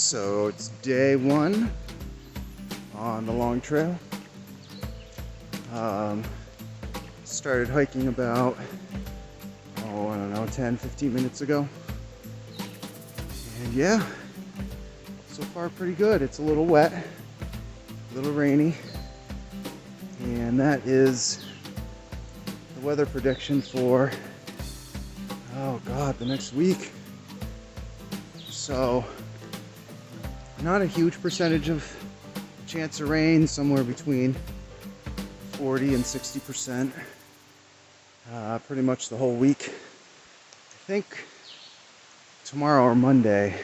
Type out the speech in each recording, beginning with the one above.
So it's day one on the long trail. Started hiking about, I don't know, 10-15 minutes ago. And yeah, so far pretty good. It's a little wet, a little rainy. And that is the weather prediction for, oh God, the next week. So, not a huge percentage of chance of rain, somewhere between 40 and 60%. Pretty much the whole week. I think tomorrow or Monday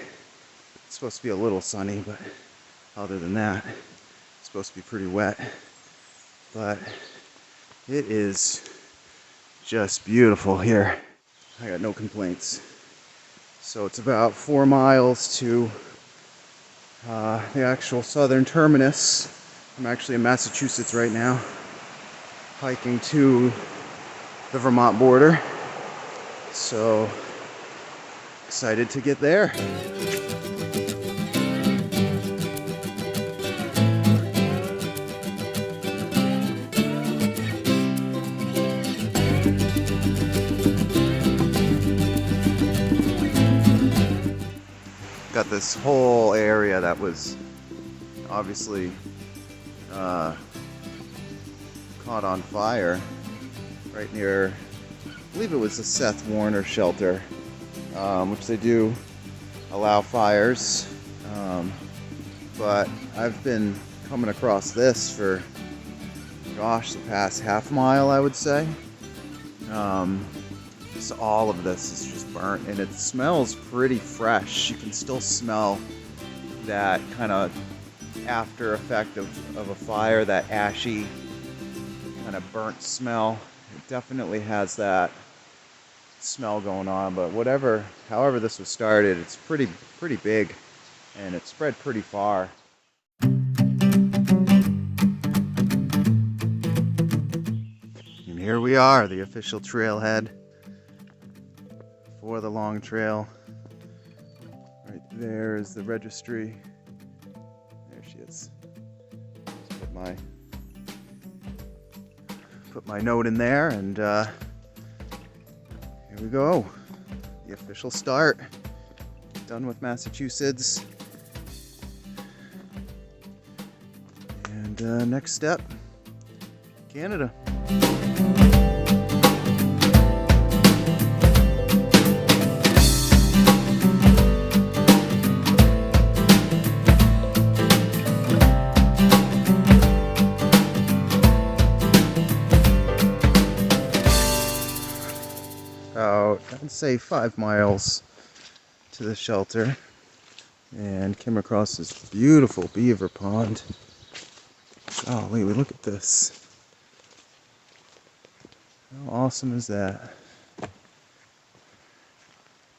it's supposed to be a little sunny, but other than that, it's supposed to be pretty wet. But it is just beautiful here. I got no complaints. So it's about 4 miles to the actual southern terminus. I'm actually in Massachusetts right now, hiking to the Vermont border. So excited to get there. Got this whole area that was obviously caught on fire right near, I believe it was the Seth Warner shelter, which they do allow fires, but I've been coming across this for, gosh, the past half mile, I would say. So all of this is just burnt, and it smells pretty fresh. You can still smell that kind of after effect of a fire, that ashy kind of burnt smell. It definitely has that smell going on, but however this was started, it's pretty big, and it spread pretty far. And here we are, the official trailhead for the long trail. Right there is the registry. There she is. Just put my note in there, and here we go. The official start. Done with Massachusetts. And next step, Canada. I'd say 5 miles to the shelter, and came across this beautiful beaver pond. Golly, look at this. How awesome is that?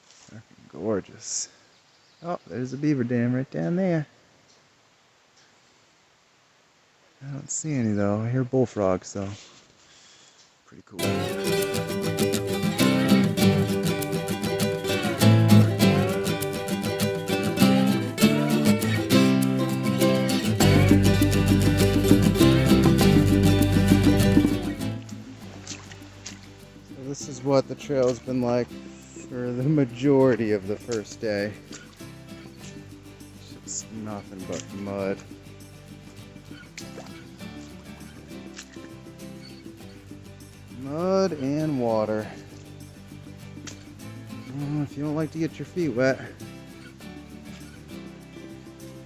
Fucking gorgeous. Oh, there's a beaver dam right down there. I don't see any though. I hear bullfrogs though. Pretty cool. This is what the trail's been like for the majority of the first day. It's just nothing but mud. Mud and water. If you don't like to get your feet wet,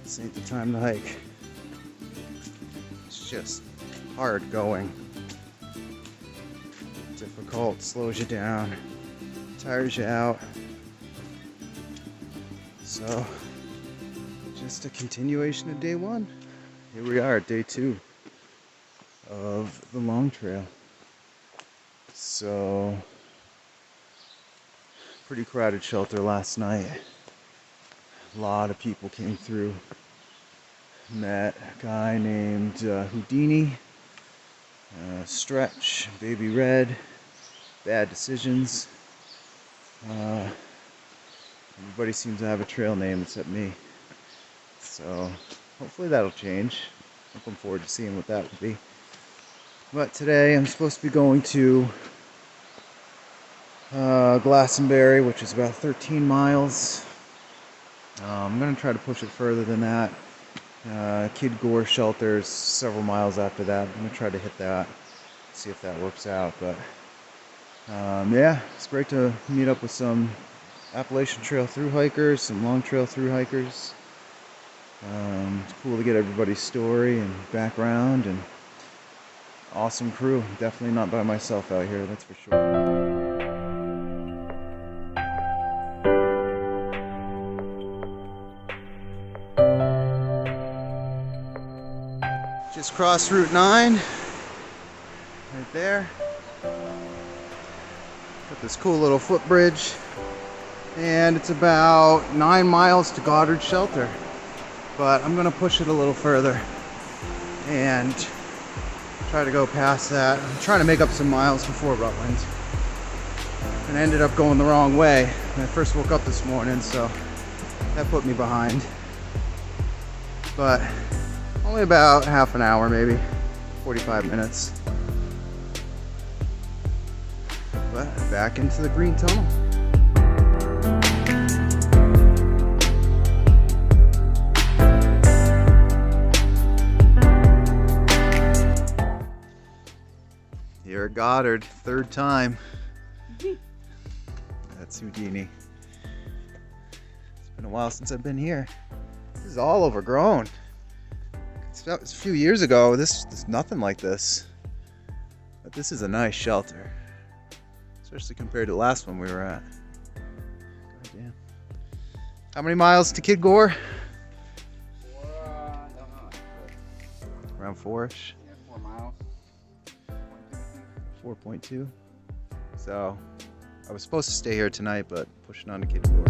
this ain't the time to hike. It's just hard going. Difficult, slows you down, tires you out. So, just a continuation of day one. Here we are, day 2 of the long trail. So, pretty crowded shelter last night. A lot of people came through. Met a guy named Houdini, Stretch, Baby Red, Bad Decisions. Everybody seems to have a trail name except me. So hopefully that'll change. Looking forward to seeing what that will be. But today I'm supposed to be going to Glastonbury, which is about 13 miles. I'm going to try to push it further than that. Kid Gore shelter is several miles after that. I'm going to try to hit that, see if that works out. But yeah, it's great to meet up with some Appalachian Trail thru hikers, some Long Trail thru hikers. It's cool to get everybody's story and background, and awesome crew. Definitely not by myself out here, that's for sure. Just crossed Route 9, right there. Got this cool little footbridge, and it's about 9 miles to Goddard shelter. But I'm gonna push it a little further and try to go past that. I'm trying to make up some miles before Rutland, and I ended up going the wrong way when I first woke up this morning, so that put me behind. But only about half an hour, maybe 45 minutes. But back into the green tunnel. Here at Goddard, third time. That's Houdini. It's been a while since I've been here. This is all overgrown. That was a few years ago. This is nothing like this. But this is a nice shelter, especially compared to the last one we were at. God damn. How many miles to Kid Gore? Around 4-ish. Yeah, 4 miles. 4.2. So I was supposed to stay here tonight, but pushing on to Kid Gore.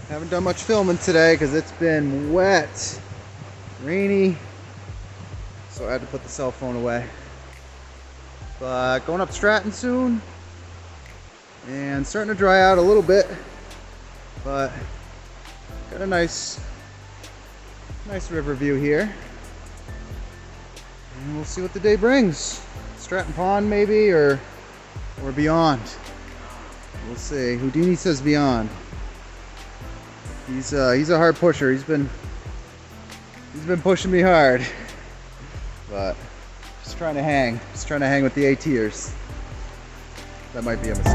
Haven't done much filming today because it's been wet, rainy, so I had to put the cell phone away. But going up Stratton soon, and starting to dry out a little bit, but got a nice river view here, and we'll see what the day brings. Stratton Pond maybe, or beyond. We'll see. Houdini says beyond. He's a hard pusher. He's been pushing me hard, but just trying to hang with the ATers. That might be a mistake.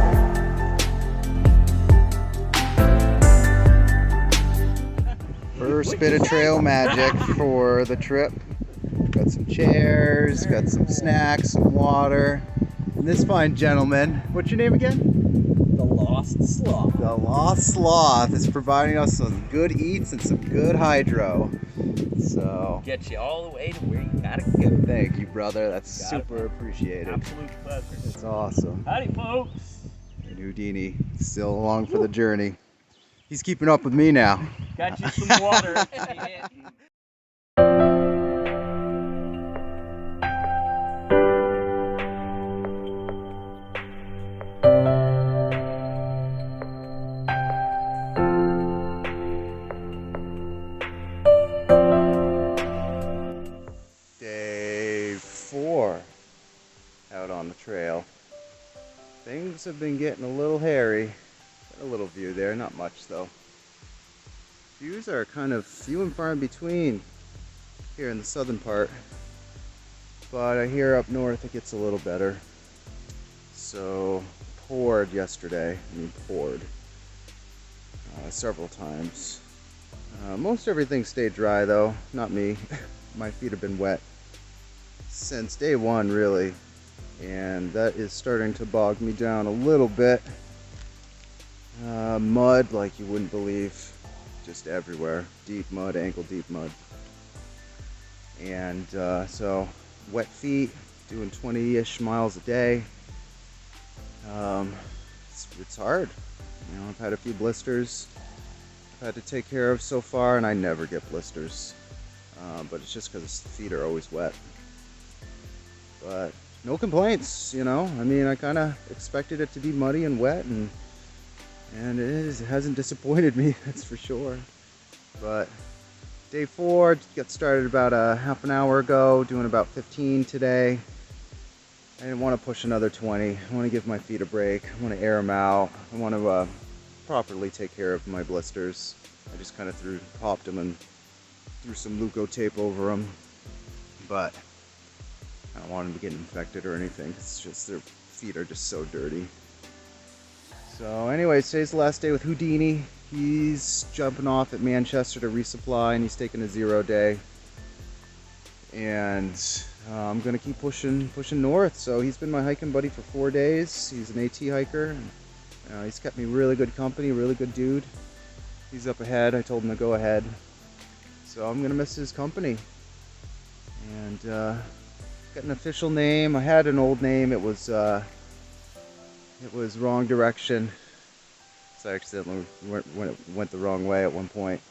First bit of trail magic for the trip. Got some chairs, got some snacks, some water, and this fine gentleman. What's your name again? The Lost Sloth. The Lost Sloth is providing us some good eats and some good hydro. So Get you all the way to where you gotta go. thank you, brother. That's super appreciated. Absolute pleasure. It's awesome. Howdy, folks. And Houdini still along for the journey. He's keeping up with me now. Got you some water. Roads have been getting a little hairy. Got a little view there, not much though. Views are kind of few and far in between here in the southern part. But I hear up north it gets a little better. So, poured yesterday. Poured. Several times. Most everything stayed dry though, not me. My feet have been wet since day one really, and that is starting to bog me down a little bit. Mud like you wouldn't believe, just everywhere. Deep mud, ankle deep mud. And so wet feet, doing 20-ish miles a day. It's hard. You know, I've had a few blisters I've had to take care of so far, and I never get blisters. But it's just because the feet are always wet. But no complaints, you know. I mean, I kind of expected it to be muddy and wet, and it hasn't disappointed me, that's for sure. But day 4 got started about a half an hour ago, doing about 15 today. I didn't want to push another 20. I want to give my feet a break. I want to air them out. I want to properly take care of my blisters. I just kind of popped them and threw some Leuko tape over them. But I don't want them to get infected or anything. It's just their feet are just so dirty. So anyway, today's the last day with Houdini. He's jumping off at Manchester to resupply, and he's taking a 0 day. And I'm gonna keep pushing north. So he's been my hiking buddy for 4 days. He's an AT hiker. And, he's kept me really good company, really good dude. He's up ahead. I told him to go ahead. So I'm gonna miss his company. And got an official name. I had an old name. It was wrong direction. So I accidentally went the wrong way at one point.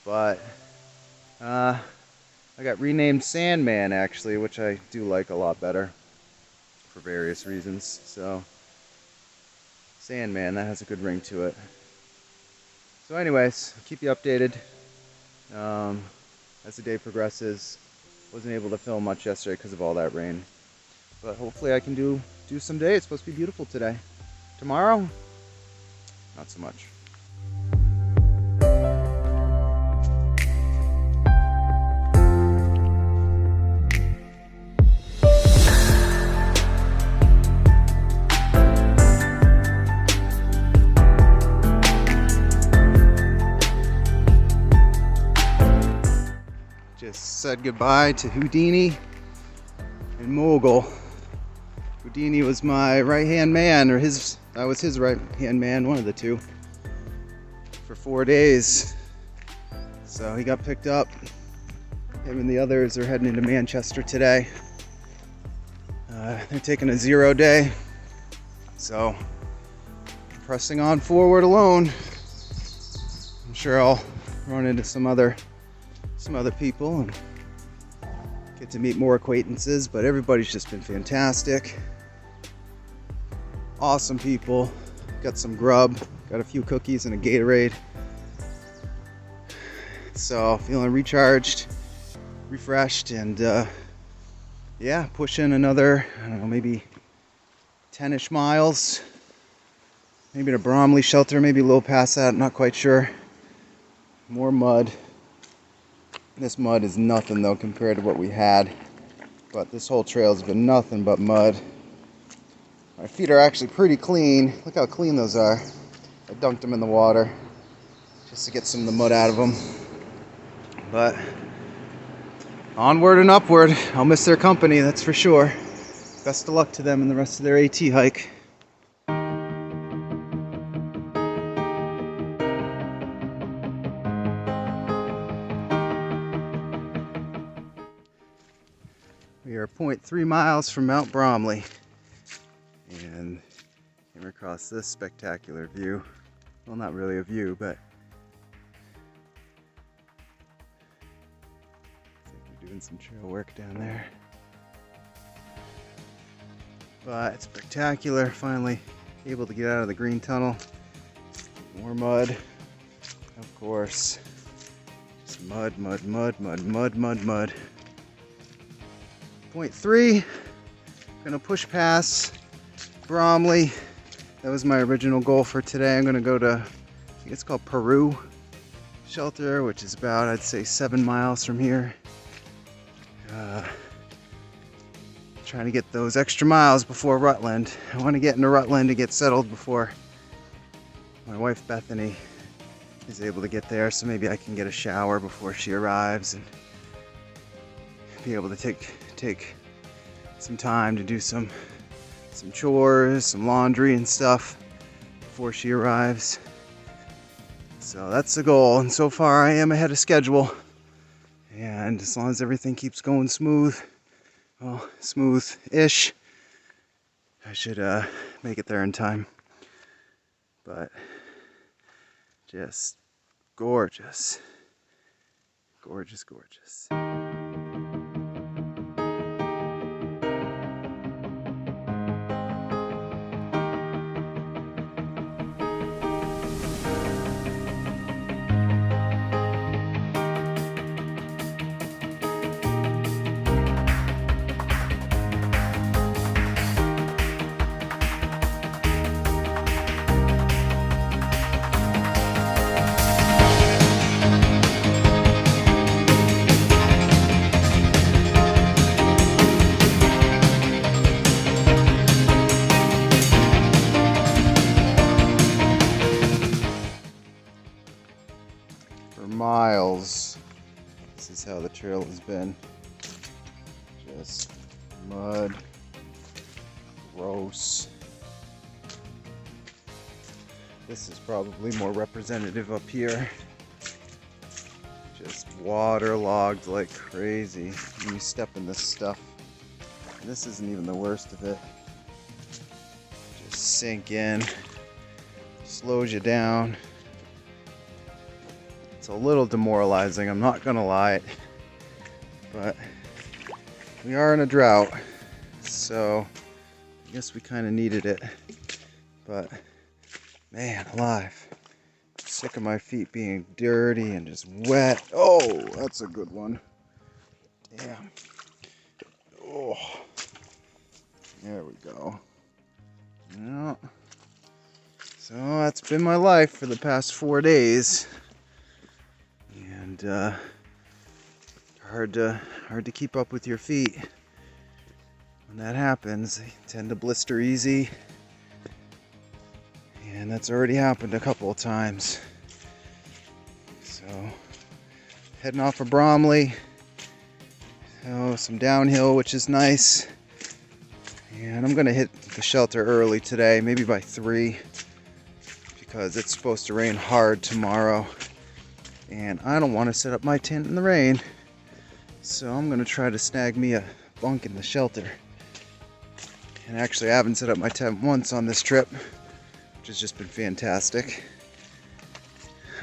But I got renamed Sandman actually, which I do like a lot better for various reasons. So Sandman, that has a good ring to it. So anyways, I'll keep you updated as the day progresses. Wasn't able to film much yesterday because of all that rain. But hopefully I can do someday. It's supposed to be beautiful today. Tomorrow, not so much. Just said goodbye to Houdini and Mogul. Houdini was my right-hand man, or I was his right-hand man, one of the two, for 4 days. So he got picked up. Him and the others are heading into Manchester today. They're taking a 0 day. So I'm pressing on forward alone. I'm sure I'll run into some other people and get to meet more acquaintances, but everybody's just been fantastic. Awesome people. Got some grub, got a few cookies and a Gatorade. So feeling recharged, refreshed, and yeah, pushing another, I don't know, maybe 10-ish miles. Maybe to Bromley shelter, maybe a little past that, not quite sure. More mud. This mud is nothing though compared to what we had, but this whole trail's been nothing but mud. My feet are actually pretty clean. Look how clean those are. I dunked them in the water just to get some of the mud out of them. But onward and upward. I'll miss their company, that's for sure. Best of luck to them in the rest of their AT hike. We are 0.3 miles from Mount Bromley and came across this spectacular view. Well, not really a view, but I think we're doing some trail work down there. But it's spectacular. Finally able to get out of the green tunnel. More mud, of course. Just mud, mud, mud, mud, mud, mud, mud. 0.3, gonna push past Bromley, that was my original goal for today. I'm gonna go to, I think it's called Peru shelter, which is about, I'd say, 7 miles from here. Trying to get those extra miles before Rutland. I want to get into Rutland to get settled before my wife Bethany is able to get there, so maybe I can get a shower before she arrives and be able to take some time to do some chores, some laundry and stuff before she arrives. So that's the goal, and so far I am ahead of schedule. And as long as everything keeps going smooth, well, smooth-ish, I should make it there in time. But just gorgeous. Gorgeous, gorgeous. Miles. This is how the trail has been. Just mud, gross. This is probably more representative up here. Just waterlogged like crazy. You step in this stuff. And this isn't even the worst of it. Just sink in, slows you down. It's a little demoralizing, I'm not gonna lie, but we are in a drought, so I guess we kind of needed it. But man alive, I'm sick of my feet being dirty and just wet. Oh, that's a good one. Damn. Oh, there we go. Yeah. So that's been my life for the past 4 days. And hard to keep up with your feet. When that happens, they tend to blister easy, and that's already happened a couple of times. So heading off of Bromley, so some downhill, which is nice, and I'm gonna hit the shelter early today, maybe by 3, because it's supposed to rain hard tomorrow. And I don't want to set up my tent in the rain, so I'm going to try to snag me a bunk in the shelter. And actually I haven't set up my tent once on this trip, which has just been fantastic.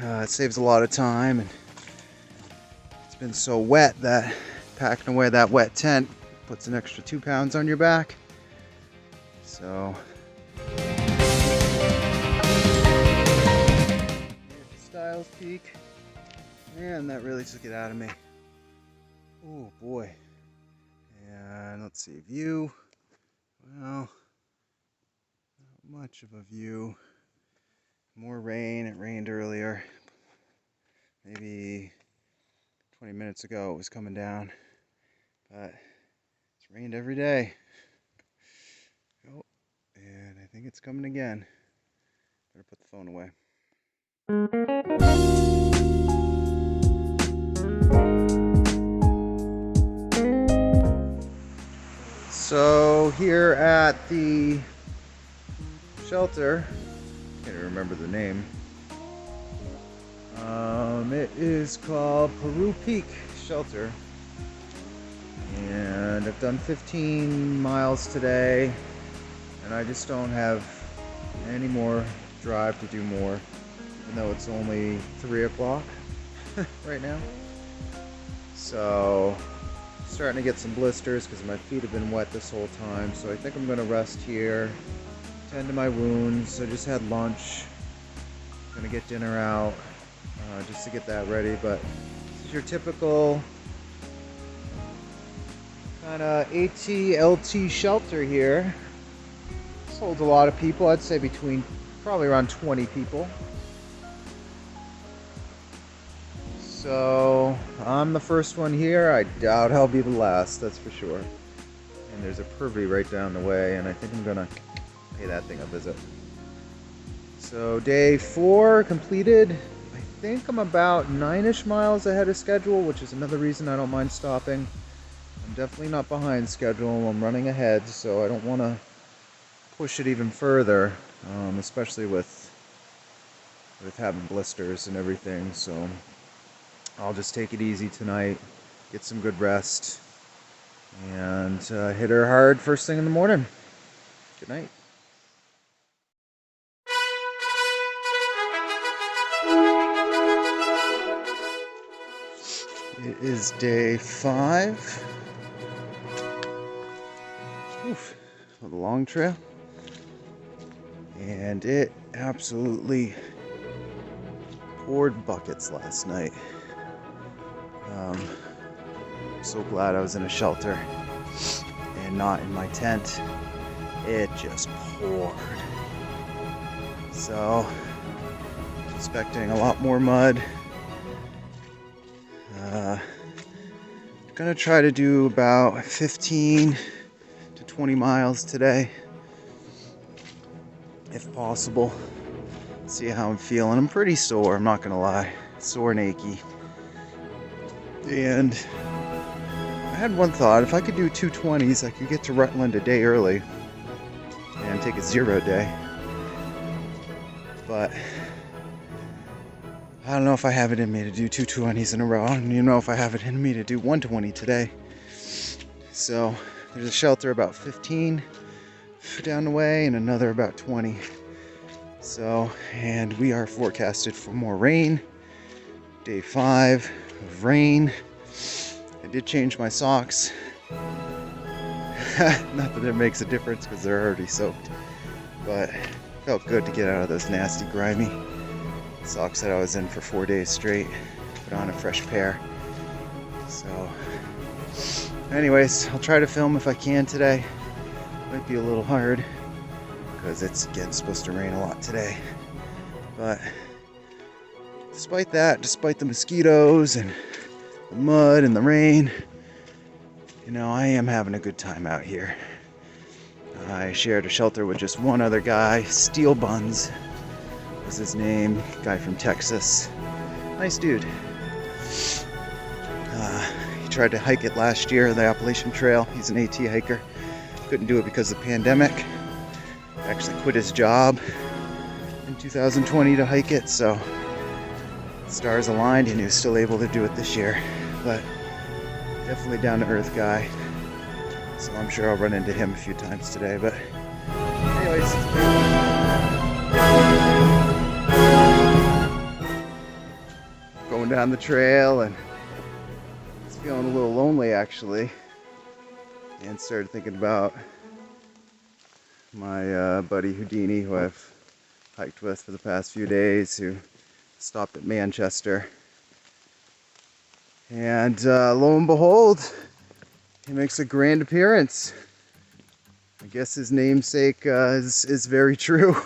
It saves a lot of time, and it's been so wet that packing away that wet tent puts an extra 2 pounds on your back. So Styles Peak. Man, that really took it out of me. Oh boy. And let's see, view. Well, not much of a view. More rain. It rained earlier. Maybe 20 minutes ago it was coming down. But it's rained every day. Oh, and I think it's coming again. Better put the phone away. So here at the shelter, can't even remember the name. It is called Peru Peak Shelter, and I've done 15 miles today, and I just don't have any more drive to do more, even though it's only 3 o'clock right now. So starting to get some blisters because my feet have been wet this whole time, so I think I'm going to rest here, tend to my wounds. I just had lunch, gonna get dinner out just to get that ready. But this is your typical kind of AT-LT shelter here. This holds a lot of people. I'd say probably around 20 people. So I'm the first one here. I doubt I'll be the last, that's for sure. And there's a pervy right down the way, and I think I'm gonna pay that thing a visit. So day 4 completed. I think I'm about 9-ish miles ahead of schedule, which is another reason I don't mind stopping. I'm definitely not behind schedule. I'm running ahead, so I don't want to push it even further, especially with having blisters and everything. So I'll just take it easy tonight, get some good rest, and hit her hard first thing in the morning. Good night. It is day 5. Oof, of the long trail. And it absolutely poured buckets last night. I'm so glad I was in a shelter and not in my tent. It just poured. So, expecting a lot more mud. Gonna try to do about 15 to 20 miles today, if possible. See how I'm feeling. I'm pretty sore, I'm not gonna lie. Sore and achy. And I had one thought, if I could do 220s, I could get to Rutland a day early and take a 0 day. But I don't know if I have it in me to do 220s in a row. I don't even know if I have it in me to do 120 today. So there's a shelter about 15 down the way and another about 20. So, and we are forecasted for more rain. Day 5 of rain. I did change my socks. Not that it makes a difference because they're already soaked. But it felt good to get out of those nasty, grimy socks that I was in for 4 days straight. Put on a fresh pair. So, anyways, I'll try to film if I can today. Might be a little hard because it's again supposed to rain a lot today. But despite that, despite the mosquitoes and the mud and the rain, you know, I am having a good time out here. I shared a shelter with just one other guy, Steel Buns was his name, guy from Texas. Nice dude. He tried to hike it last year, the Appalachian Trail. He's an AT hiker. Couldn't do it because of the pandemic. Actually quit his job in 2020 to hike it, so stars aligned and he was still able to do it this year. But definitely down to earth guy. So I'm sure I'll run into him a few times today. But anyways, going down the trail and it's feeling a little lonely actually, and started thinking about my buddy Houdini, who I've hiked with for the past few days, who stopped at Manchester, and lo and behold, he makes a grand appearance. I guess his namesake is very true.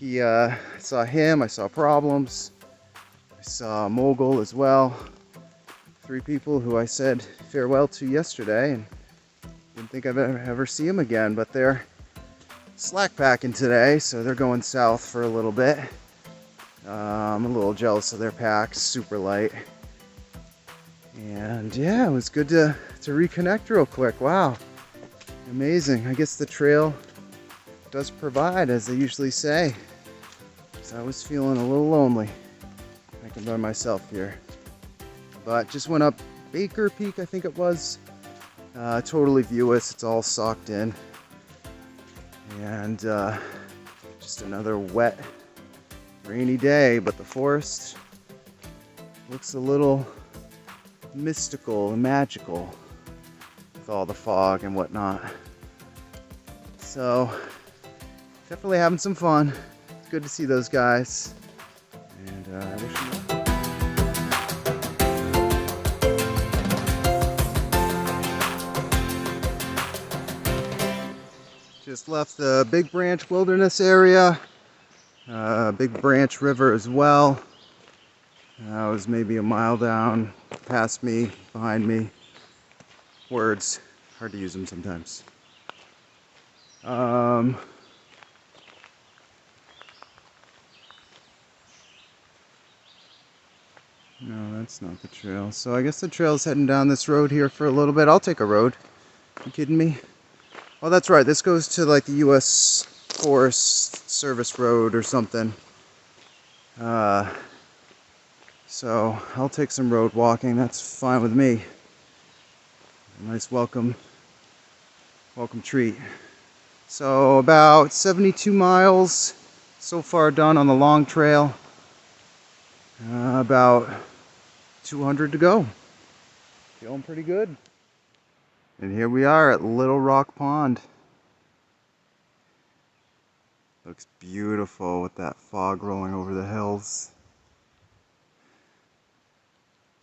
I saw him, I saw Problems, I saw Mogul as well. 3 people who I said farewell to yesterday and didn't think I'd ever see them again, but they're slack packing today, so they're going south for a little bit. I'm a little jealous of their packs, super light. And yeah, it was good to reconnect real quick. Wow, amazing. I guess the trail does provide, as they usually say. So I was feeling a little lonely, hiking by myself here. But just went up Baker Peak, I think it was. Totally viewless, it's all socked in. And just another wet, rainy day, but the forest looks a little mystical and magical with all the fog and whatnot. So definitely having some fun. It's good to see those guys, and I wish them luck. Just Just left the Big Branch Wilderness area, Big Branch River as well. I was maybe a mile down, past me, behind me. Words, hard to use them sometimes. No, that's not the trail. So I guess the trail's heading down this road here for a little bit. I'll take a road. You kidding me? Oh, that's right. This goes to like the U.S. Forest Service Road or something. So I'll take some road walking. That's fine with me. A nice welcome treat. So about 72 miles so far done on the long trail. About 200 to go. Feeling pretty good. And here we are at Little Rock Pond. Looks beautiful with that fog rolling over the hills.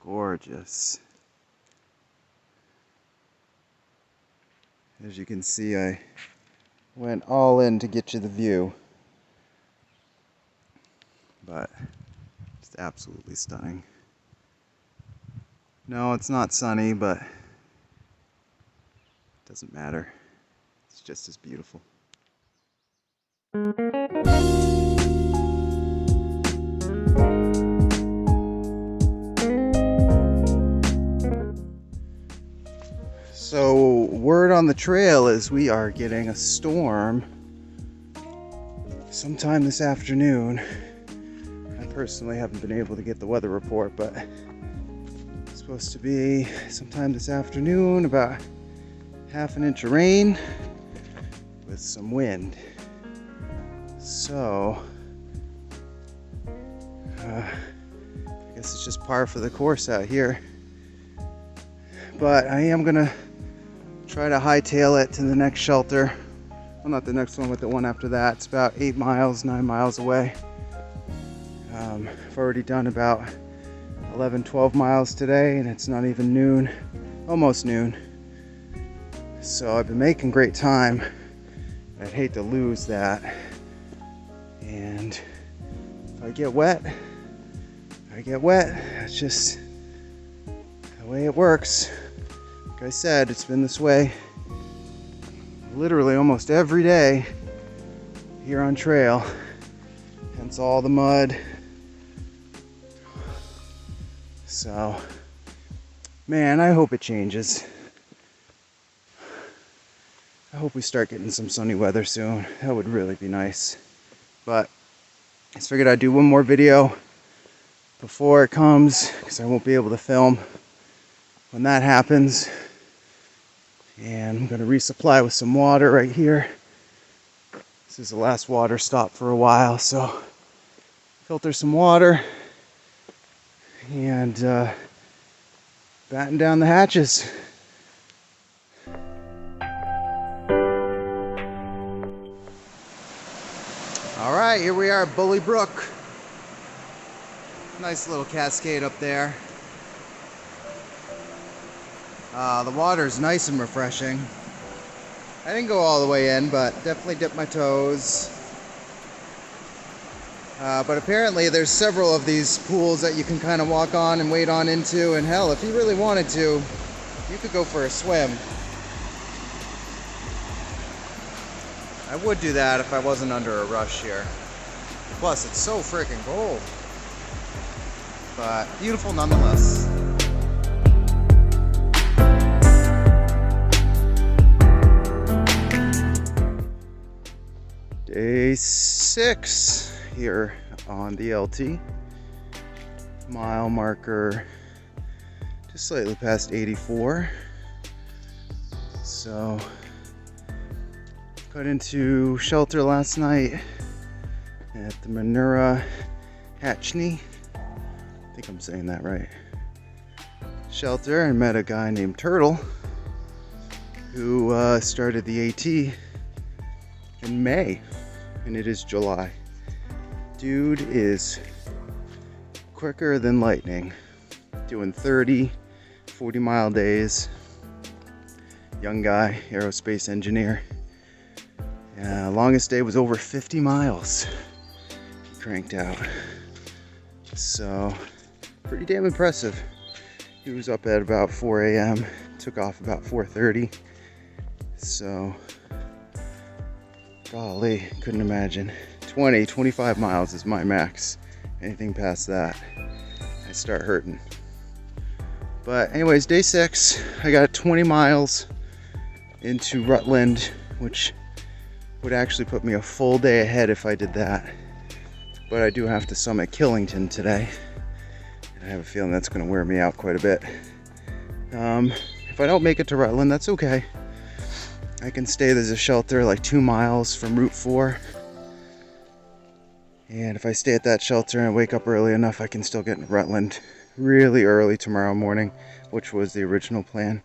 Gorgeous. As you can see, I went all in to get you the view. But just absolutely stunning. No, it's not sunny, but it doesn't matter. It's just as beautiful. So, word on the trail is we are getting a storm sometime this afternoon. I personally haven't been able to get the weather report, but it's supposed to be sometime this afternoon, about ½ inch of rain with some wind. So, I guess it's just par for the course out here. But I am gonna try to hightail it to the next shelter. Well, not the next one, but the one after that. It's about 8 miles, 9 miles away. I've already done about 11, 12 miles today, and it's not even noon, almost noon. So I've been making great time. I'd hate to lose that. And if I get wet, I get wet. It's just the way it works. Like I said, it's been this way literally almost every day here on trail. Hence all the mud. So, man, I hope it changes. I hope we start getting some sunny weather soon. That would really be nice. But I just figured I'd do one more video before it comes, because I won't be able to film when that happens. And I'm going to resupply with some water right here. This is the last water stop for a while, so filter some water and batten down the hatches. All right, here we are at Bully Brook. Nice little cascade up there. The water's nice and refreshing. I didn't go all the way in, but definitely dipped my toes. But apparently there's several of these pools that you can kind of walk on and wade on into, and hell, if you really wanted to, you could go for a swim. I would do that if I wasn't under a rush here. Plus, it's so freaking cold. But beautiful nonetheless. Day 6 here on the LT. Mile marker just slightly past 84. So, got into shelter last night at the Minerva Hinchey. I think I'm saying that right. Shelter, and met a guy named Turtle who started the AT in May, and it is July. Dude is quicker than lightning, doing 30, 40 mile days. Young guy, aerospace engineer. Longest day was over 50 miles. He cranked out. So, pretty damn impressive. He was up at about 4 a.m. Took off about 4:30. So, golly, couldn't imagine. 25 miles is my max. Anything past that, I start hurting. But anyways, day 6, I got 20 miles into Rutland, which would actually put me a full day ahead if I did that. But I do have to summit Killington today. And I have a feeling that's going to wear me out quite a bit. If I don't make it to Rutland, that's okay. I can stay, there's a shelter like 2 miles from Route 4. And if I stay at that shelter and wake up early enough, I can still get into Rutland really early tomorrow morning, which was the original plan.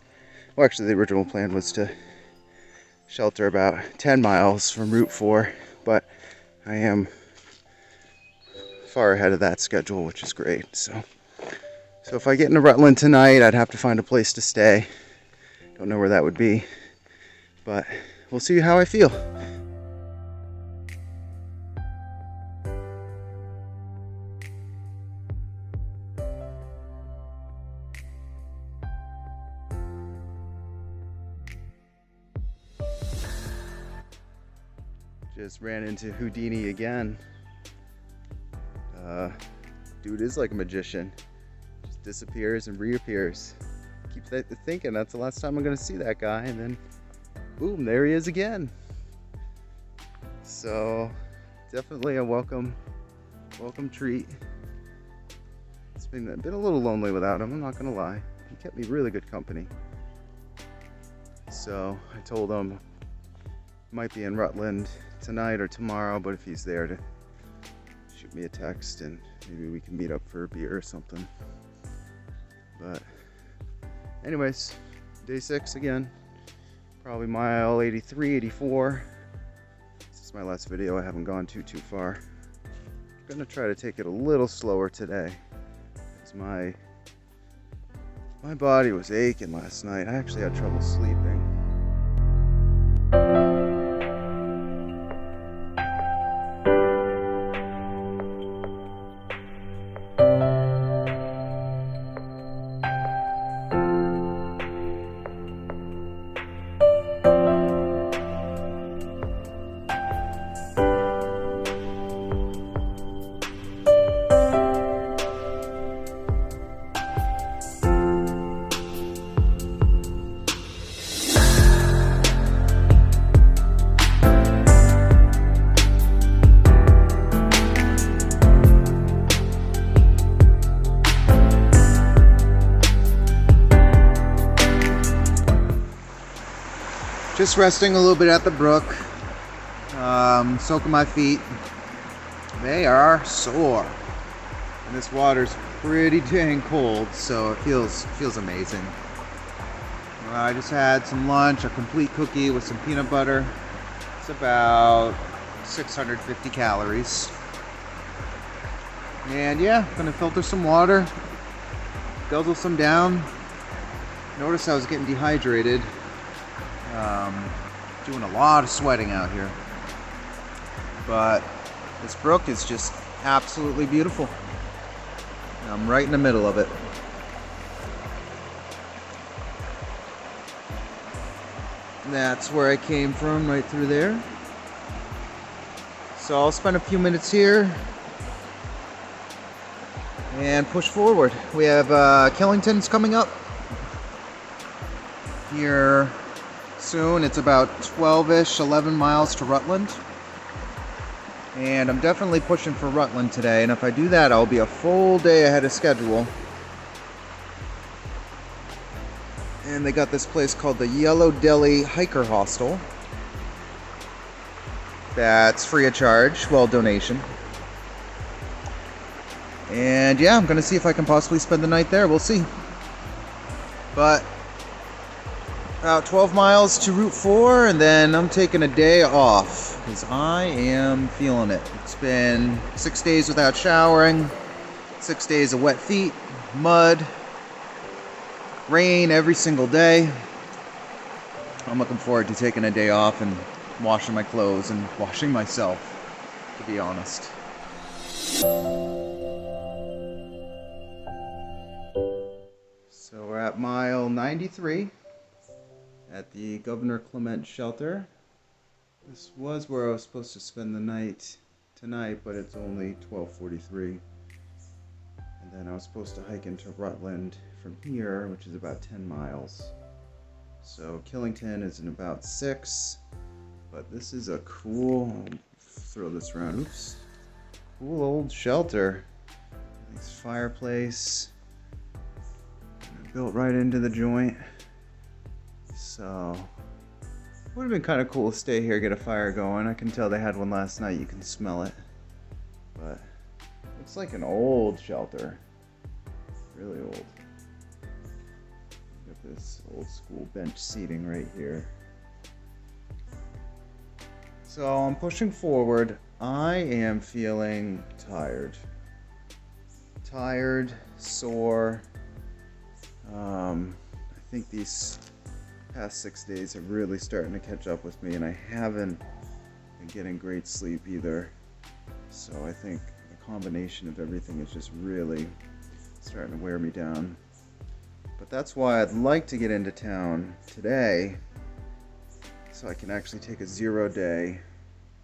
Well, actually, the original plan was to shelter about 10 miles from Route 4, but I am far ahead of that schedule, which is great. So if I get into Rutland tonight, I'd have to find a place to stay. Don't know where that would be, but we'll see how I feel. Just ran into Houdini again. Dude is like a magician. Just disappears and reappears. Keeps thinking that's the last time I'm gonna see that guy, and then boom, there he is again. So definitely a welcome treat. It's been a little lonely without him, I'm not gonna lie. He kept me really good company. So I told him might be in Rutland tonight or tomorrow, but if he's there, to shoot me a text and maybe we can meet up for a beer or something. But anyways, day 6 again, probably mile 83, 84. This is my last video. I haven't gone too far. I'm gonna try to take it a little slower today, because my body was aching last night. I actually had trouble sleeping. Just resting a little bit at the brook, soaking my feet. They are sore, and this water's pretty dang cold, so it feels amazing. I just had some lunch, a complete cookie with some peanut butter. It's about 650 calories. And yeah, gonna filter some water, guzzle some down. Notice I was getting dehydrated. Doing a lot of sweating out here, but this brook is just absolutely beautiful. I'm right in the middle of it. That's where I came from, right through there. So I'll spend a few minutes here and push forward. We have Killington's coming up here soon. It's about 12-ish, 11 miles to Rutland. And I'm definitely pushing for Rutland today. And if I do that, I'll be a full day ahead of schedule. And they got this place called the Yellow Deli Hiker Hostel. That's free of charge, well, donation. And yeah, I'm gonna see if I can possibly spend the night there. We'll see. But about 12 miles to Route 4, and then I'm taking a day off because I am feeling it. It's been 6 days without showering, 6 days of wet feet, mud, rain every single day. I'm looking forward to taking a day off and washing my clothes and washing myself, to be honest. So we're at mile 93 at the Governor Clement shelter. This was where I was supposed to spend the night tonight, but it's only 12:43. And then I was supposed to hike into Rutland from here, which is about 10 miles. So Killington is in about 6, but this is a cool, throw this around, oops, cool old shelter. Nice fireplace, built right into the joint. So, would have been kind of cool to stay here, get a fire going. I can tell they had one last night, you can smell it. But, looks like an old shelter. Really old. Got this old school bench seating right here. So I'm pushing forward. I am feeling tired. Tired, sore. I think these past 6 days are really starting to catch up with me, and I haven't been getting great sleep either. So I think the combination of everything is just really starting to wear me down. But that's why I'd like to get into town today, so I can actually take a 0 day,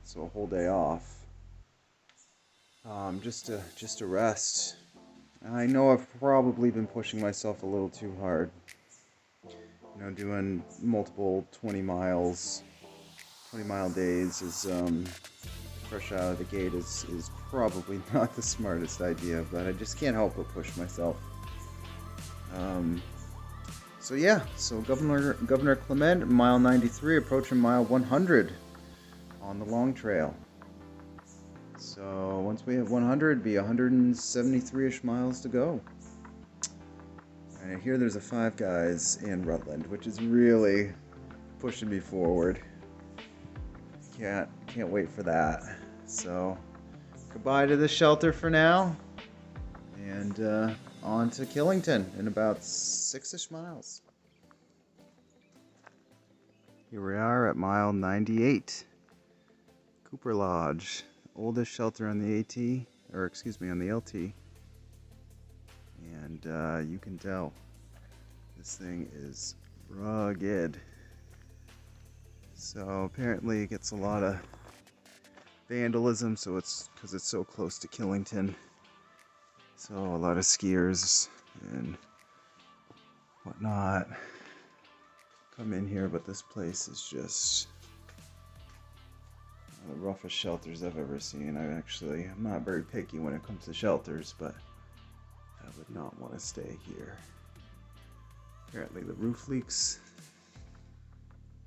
so a whole day off, just to rest. I know I've probably been pushing myself a little too hard. You know, doing multiple 20-mile days is fresh out of the gate is probably not the smartest idea, but I just can't help but push myself. So Governor Clement, mile 93, approaching mile 100 on the long trail. So once we hit 100, it'd be 173-ish miles to go. And I hear there's a Five Guys in Rutland, which is really pushing me forward. Can't wait for that. So goodbye to the shelter for now, and on to Killington in about 6-ish miles. Here we are at mile 98. Cooper Lodge, oldest shelter on the on the LT. And you can tell this thing is rugged. So apparently it gets a lot of vandalism, so it's because it's so close to Killington. So a lot of skiers and whatnot come in here, but this place is just one of the roughest shelters I've ever seen. I'm not very picky when it comes to shelters, but I would not want to stay here. Apparently the roof leaks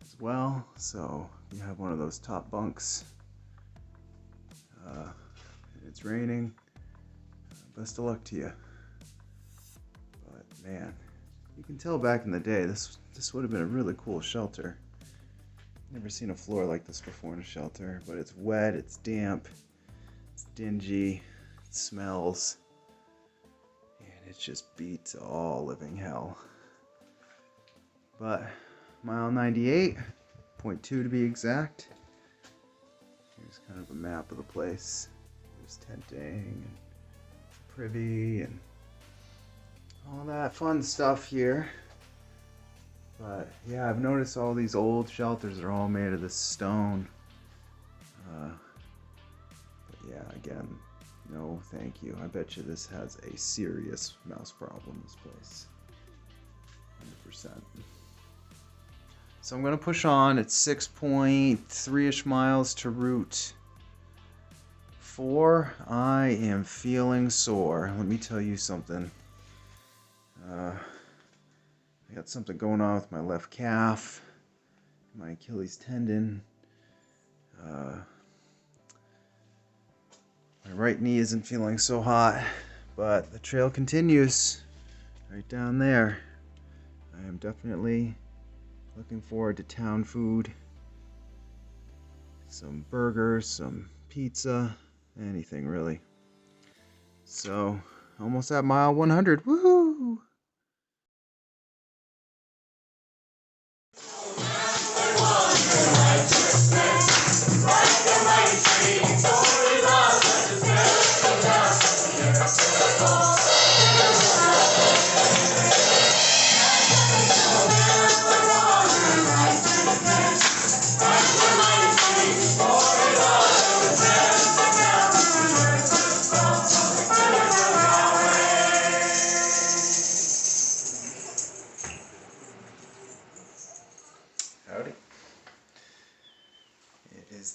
as well, so you have one of those top bunks. It's raining. Best of luck to you. But man, you can tell back in the day this would have been a really cool shelter. Never seen a floor like this before in a shelter, but it's wet, it's damp, it's dingy, it smells, and it just beats all living hell. But mile 98.2 to be exact. Here's kind of a map of the place. There's tenting and privy and all that fun stuff here. But yeah, I've noticed all these old shelters are all made of this stone. But yeah, again, no thank you. I bet you this has a serious mouse problem, this place. 100%. So I'm going to push on. It's 6.3-ish miles to Route 4. I am feeling sore. Let me tell you something. I got something going on with my left calf, my Achilles tendon. My right knee isn't feeling so hot, but the trail continues right down there. I am definitely looking forward to town food. Some burgers, some pizza, anything really. So, almost at mile 100. Woohoo!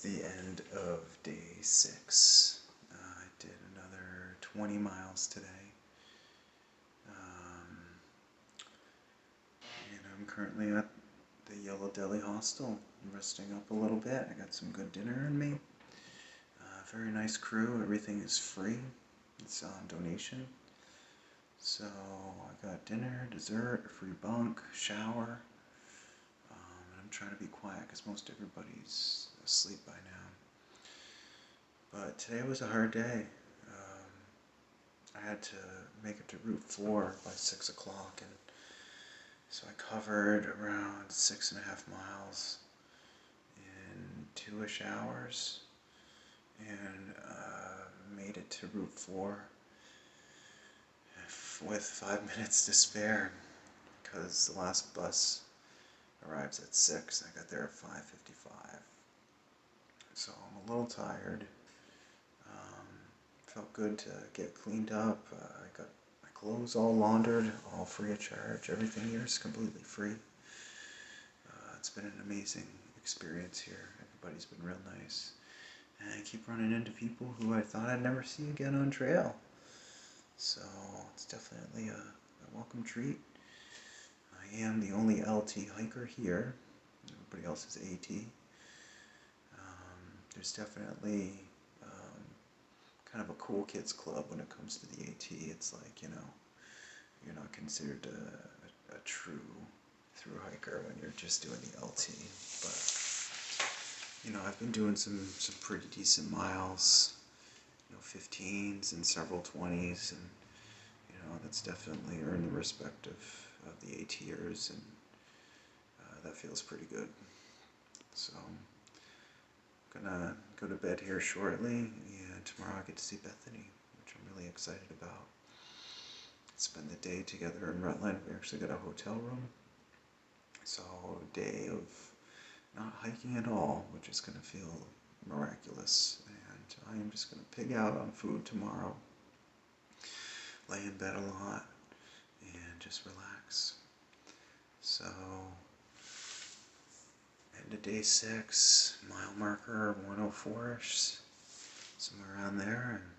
the end of day 6. I did another 20 miles today. And I'm currently at the Yellow Deli Hostel. I'm resting up a little bit. I got some good dinner in me. Very nice crew. Everything is free. It's on donation. So I got dinner, dessert, a free bunk, shower. And I'm trying to be quiet because most everybody's asleep by now. But today was a hard day. I had to make it to Route 4 by 6 o'clock, and so I covered around 6.5 miles in 2-ish hours, and made it to Route 4 with 5 minutes to spare, because the last bus arrives at 6. I got there at 5:55. So I'm a little tired. Felt good to get cleaned up. I got my clothes all laundered, all free of charge. Everything here is completely free. It's been an amazing experience here. Everybody's been real nice. And I keep running into people who I thought I'd never see again on trail. So it's definitely a welcome treat. I am the only LT hiker here. Everybody else is AT. There's definitely kind of a cool kids club when it comes to the AT. It's like, you're not considered a true thru hiker when you're just doing the LT. But I've been doing some pretty decent miles, 15s and several 20s, and that's definitely earned the respect of the ATers, and that feels pretty good. So I'm gonna go to bed here shortly, and tomorrow I get to see Bethany, which I'm really excited about. Spend the day together in Rutland. We actually got a hotel room, so a day of not hiking at all, which is going to feel miraculous. And I am just going to pig out on food tomorrow, lay in bed a lot, and just relax. So, end of day 6, mile marker 104-ish, somewhere around there, and